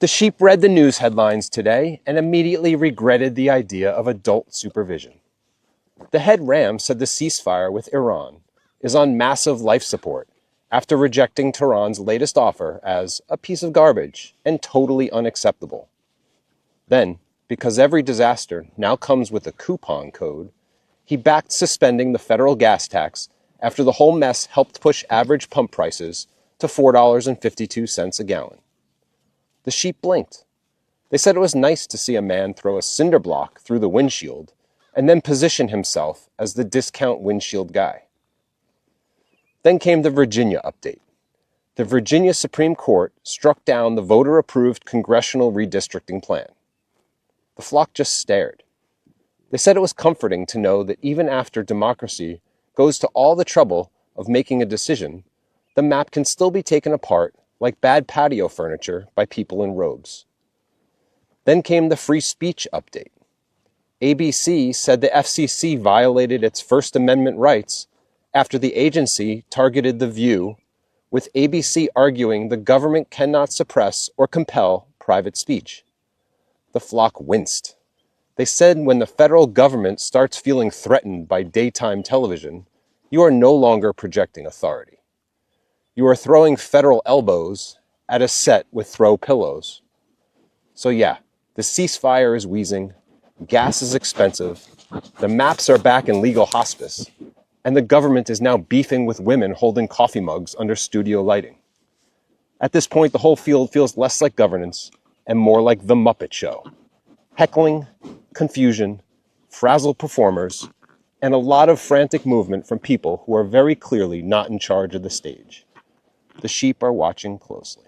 The sheep read the news headlines today and immediately regretted the idea of adult supervision. The head ram said the ceasefire with Iran is on massive life support after rejecting Tehran's latest offer as a piece of garbage and totally unacceptable. Then, because every disaster now comes with a coupon code, he backed suspending the federal gas tax after the whole mess helped push average pump prices to $4.52 a gallon. The sheep blinked. They said it was nice to see a man throw a cinder block through the windshield and then position himself as the discount windshield guy. Then came the Virginia update. The Virginia Supreme Court struck down the voter-approved congressional redistricting plan. The flock just stared. They said it was comforting to know that even after democracy goes to all the trouble of making a decision, the map can still be taken apart like bad patio furniture by people in robes. Then came the free speech update. ABC said the FCC violated its First Amendment rights after the agency targeted The View, with ABC arguing the government cannot suppress or compel private speech. The flock winced. They said when the federal government starts feeling threatened by daytime television, you are no longer projecting authority. You are throwing federal elbows at a set with throw pillows. So yeah, the ceasefire is wheezing, gas is expensive, the maps are back in legal hospice, and the government is now beefing with women holding coffee mugs under studio lighting. At this point, the whole field feels less like governance and more like the Muppet Show. Heckling, confusion, frazzled performers, and a lot of frantic movement from people who are very clearly not in charge of the stage. The sheep are watching closely.